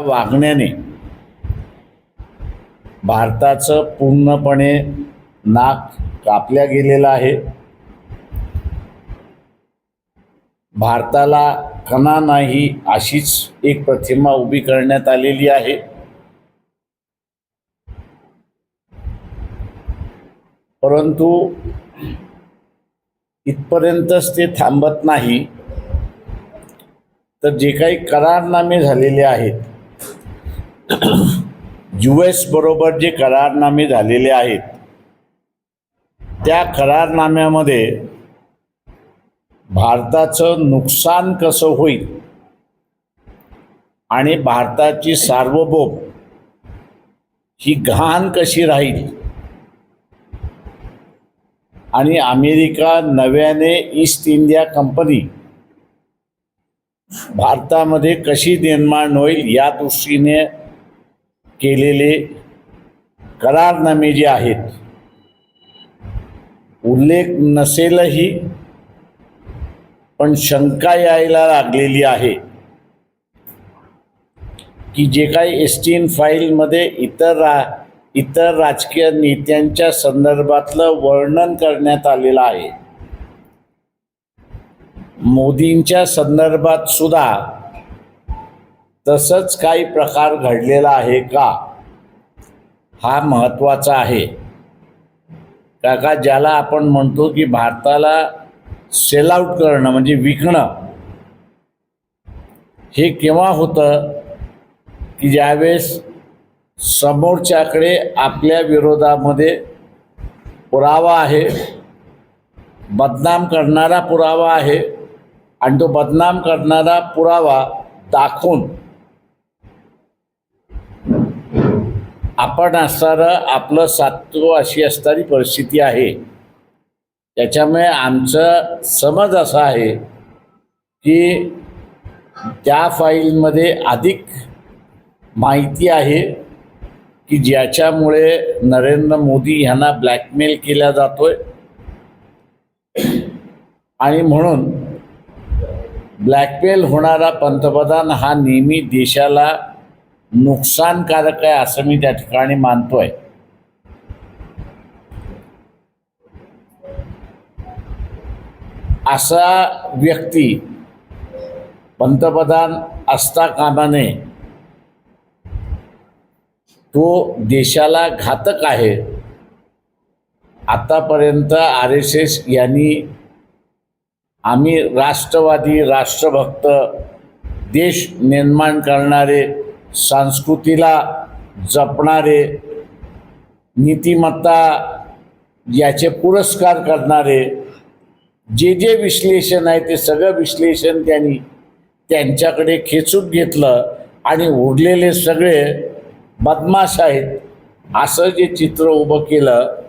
वागण्याने भारताचं पूर्णपणे नाक कापल्या गेलेलं आहे. भारताला कणा नाही अशीच एक प्रतिमा उभी करण्यात आलेली आहे. परंतु इथपर्यंतच ते थांबत नाही, तर जे काही करारनामे झालेले आहेत, US बरोबर जे करारनामे झालेले आहेत, त्या करारनाम्यामध्ये भारताचं नुकसान कसं होईल आणि भारताची सार्वभौम ही गहाण कशी राहील आणि अमेरिका नव्याने ईस्ट इंडिया कंपनी भारतामध्ये कशी निर्माण होईल या दृष्टीने केलेले करारनामे जे आहेत, उल्लेख नसेलही पण शंका यायला लागलेली आहे की जे काही एस्टीन फाईलमध्ये इतर राजकीय नेत्यांच्या संदर्भातलं वर्णन करण्यात आलेलं आहे, मोदींच्या संदर्भात सुद्धा तसंच काही प्रकार घडलेला आहे का, हा महत्त्वाचा आहे. का ज्याला आपण म्हणतो की भारताला सेल आउट करणं म्हणजे विकणं, हे केव्हा होतं की ज्यावेळेस समोरच्याकडे आपल्या विरोधामध्ये पुरावा आहे, बदनाम करणारा पुरावा आहे, आणि तो बदनाम करणारा पुरावा दाखवून आपण असणारं आपलं सातवं अशी असणारी परिस्थिती आहे. त्याच्यामुळे आमचं समज असा आहे की त्या फाईलमध्ये अधिक माहिती आहे की ज्याच्यामुळे नरेंद्र मोदी यांना ब्लॅकमेल केला जातोय, आणि म्हणून ब्लॅकमेल होणारा पंतप्रधान हा नेहमी देशाला नुकसानकारक आहे असं मी त्या ठिकाणी मानतोय. असा व्यक्ती पंतप्रधान असता कामा नये. तो देशाला घातक आहे. आतापर्यंत RSS यांनी आम्ही राष्ट्रवादी, राष्ट्रभक्त, देश निर्माण करणारे, संस्कृतीला जपणारे, नीतिमत्ता याचे पुरस्कार करणारे, जे विश्लेषण आहे ते सगळं विश्लेषण त्यांनी त्यांच्याकडे खेचून घेतलं आणि उरलेले सगळे बदमाश आहेत असं जे चित्र उभं केलं.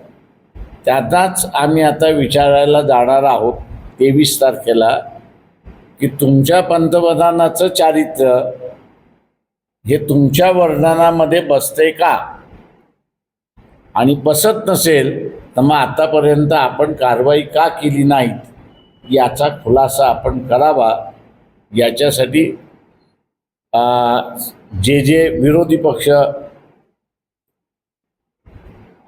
त्याचाच आम्ही आता विचारायला जाणार आहोत 23 तारखेला की तुमच्या पंतप्रधानाचं चारित्र्य हे तुमच्या वर्णनामध्ये बसतंय का, आणि बसत नसेल तर मग आतापर्यंत आपण कारवाई का केली नाहीत याचा खुलासा आपण करावा. याच्यासाठी जे विरोधी पक्ष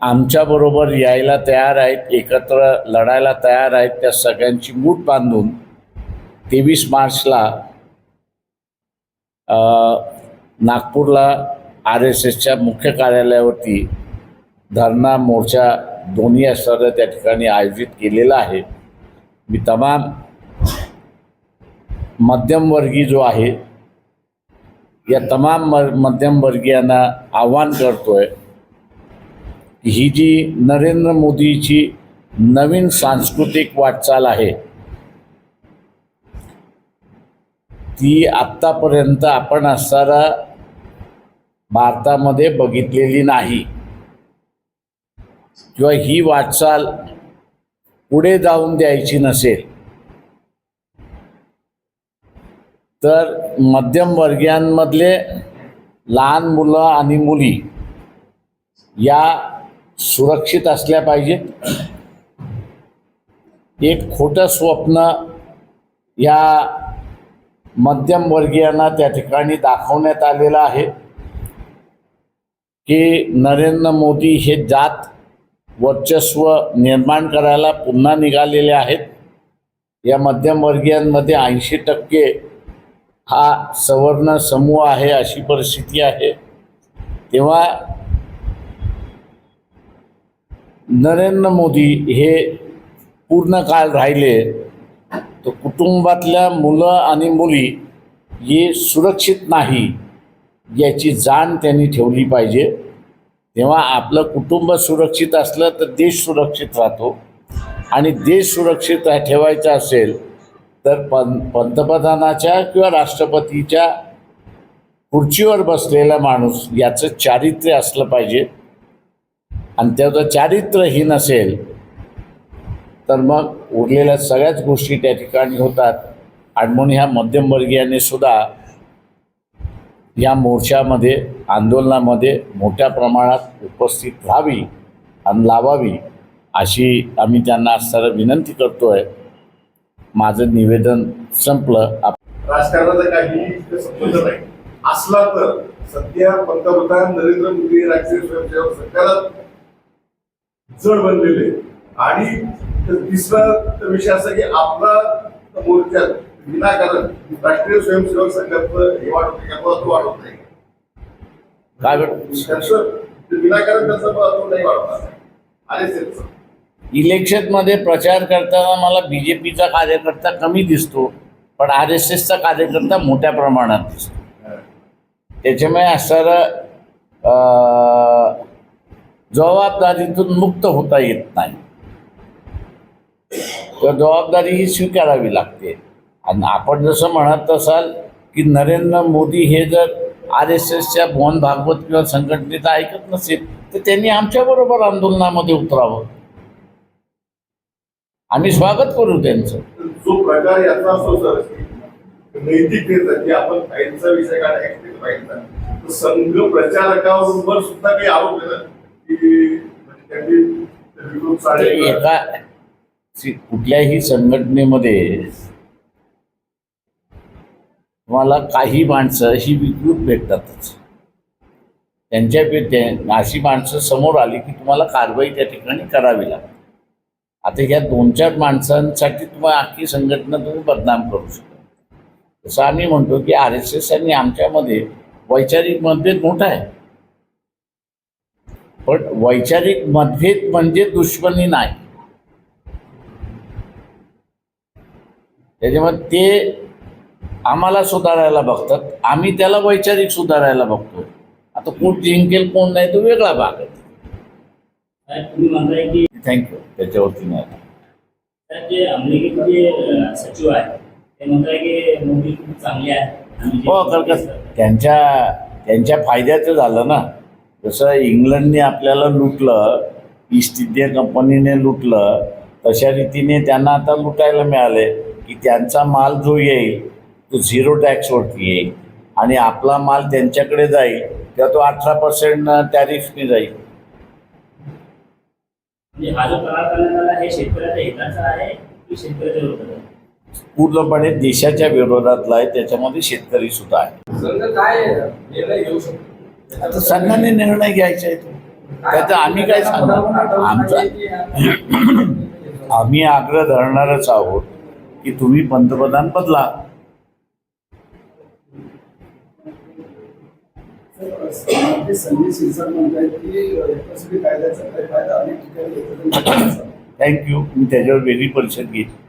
आमच्याबरोबर यायला तयार आहेत, एकत्र लढायला तयार आहेत, त्या सगळ्यांची मूठ बांधून 23 मार्चला नागपूरला RSSच्या मुख्य कार्यालयावरती धरणा मोर्चा दोन्ही असणारं त्या ठिकाणी आयोजित केलेला आहे. मी तमाम मध्यमवर्गीय जो आहे या तमाम मध्यमवर्गीयांना आव्हान करतोय की ही जी नरेंद्र मोदीची नवीन सांस्कृतिक वाटचाल आहे ती आत्तापर्यंत आपण असणारा भारतामध्ये बघितलेली नाही, किंवा ही वाटचाल पुढे जाऊन द्यायची नसेल तर मध्यमवर्गीयांमधले लहान मुलं आणि मुली या सुरक्षित असल्या पाहिजेत. एक खोटं स्वप्न या मध्यमवर्गीयांना त्या ठिकाणी दाखवण्यात आलेलं आहे की नरेंद्र मोदी हे जात वर्चस्व निर्माण करायला पुन्हा निघालेले आहेत. या मध्यमवर्गीयांमध्ये 80% हा सवर्ण समूह आहे अशी परिस्थिती आहे. तेव्हा नरेंद्र मोदी हे पूर्ण काळ राहिले तर कुटुंबातल्या मुलं आणि मुली हे सुरक्षित नाही याची जाण त्यांनी ठेवली पाहिजे. तेव्हा आपलं कुटुंब सुरक्षित असलं तर देश सुरक्षित राहतो आणि देश सुरक्षित ठेवायचा असेल तर पंतप्रधानाच्या किंवा राष्ट्रपतीच्या खुर्चीवर बसलेला माणूस याचं चारित्र्य असलं पाहिजे. आणि त्याचं चारित्र्यहीन असेल तर मग उरलेल्या सगळ्याच गोष्टी त्या ठिकाणी होतात. आणि म्हणून ह्या मध्यमवर्गीयांनी सुद्धा या मोर्चामध्ये आंदोलनामध्ये मोठ्या प्रमाणात उपस्थित राहावी आणि लावावी अशी आम्ही त्यांना असताना विनंती करतोय. माझं निवेदन संपलं. राजकारणाचा काही संबंध नाही असला तर सध्या पंतप्रधान नरेंद्र मोदी राष्ट्रीय स्वयंसेवक संघाला जड बनलेले आणि तिसरा विषय असा की आपला मोर्चा विनाकारण राष्ट्रीय स्वयंसेवक संघाचं हे वाढवत नाही महत्व वाढवत नाही. काय त्यांचं विनाकारण त्याचं महत्व नाही वाढवणार आणि इलेक्शनमध्ये प्रचार करताना मला BJPचा कार्यकर्ता कमी दिसतो पण RSSचा कार्यकर्ता मोठ्या प्रमाणात दिसतो. त्याच्यामुळे असणारं जबाबदारीतून मुक्त होता येत नाही. तर जबाबदारी ही स्वीकारावी लागते. आणि आपण जसं म्हणत असाल की नरेंद्र मोदी हे जर RSSच्या मोहन भागवत किंवा संघटनेचं ऐकत नसेल तर त्यांनी आमच्याबरोबर आंदोलनामध्ये उतरावं. आम्ही स्वागत करू त्यांचं. जो प्रकार याचा असतो सर नैतिकतेचा की आपण फाईलचा विषय काढायचा पाहिजे संघ प्रचारकावर सुद्धा काही आरोप आहे ना की त्यांनी एका कुठल्याही संघटनेमध्ये तुम्हाला काही माणसं ही विकृत भेटतातच. त्यांच्या अशी माणसं समोर आली की तुम्हाला कारवाई त्या ठिकाणी करावी लागते. आता ह्या 2-4 माणसांसाठी तुम्हाला अख्खी संघटना तुम्ही बदनाम करू शकता. तसं आम्ही म्हणतो की RSS आणि आमच्यामध्ये वैचारिक मतभेद मोठा आहे पण वैचारिक मतभेद म्हणजे दुश्मनी नाही. त्याच्यामुळे ते आम्हाला सुधारायला बघतात आम्ही त्याला वैचारिक सुधारायला बघतो. आता कोण जिंकेल कोण नाही तो वेगळा भाग आहे. तुम्ही म्हणताय की थँक्यू त्याच्यावरती नाही. जे अमेरिकेचे सचिव आहे ते म्हणताय की मोदी खूप चांगले आहे. हो कारण त्यांच्या फायद्याचं झालं ना. जसं इंग्लंडने आपल्याला लुटलं ईस्ट इंडिया कंपनीने लुटलं तशा रीतीने त्यांना आता लुटायला मिळाले की त्यांचा माल जो येईल तो 0 टॅक्सवरती येईल आणि आपला माल त्यांच्याकडे जाईल तेव्हा तो 18% टॅरिफने जाईल. हा जो करार करण्यात आला हे शेतकऱ्याच्या हिताचा आहे की शेतकऱ्याच्या विरोधात आहे? पूर्णपणे देशाच्या विरोधातला आहे. त्याच्यामध्ये शेतकरी सुद्धा आहे. संघ काय निर्णय घेऊ शकतो? आता संघाने निर्णय घ्यायचा आहे त्याचा आम्ही काय सांगणार. आमचा आम्ही आग्रह धरणारच आहोत की तुम्ही पंतप्रधान बदला. थँक्यू. मी त्याच्यावर वेगळी परिषद घेतली.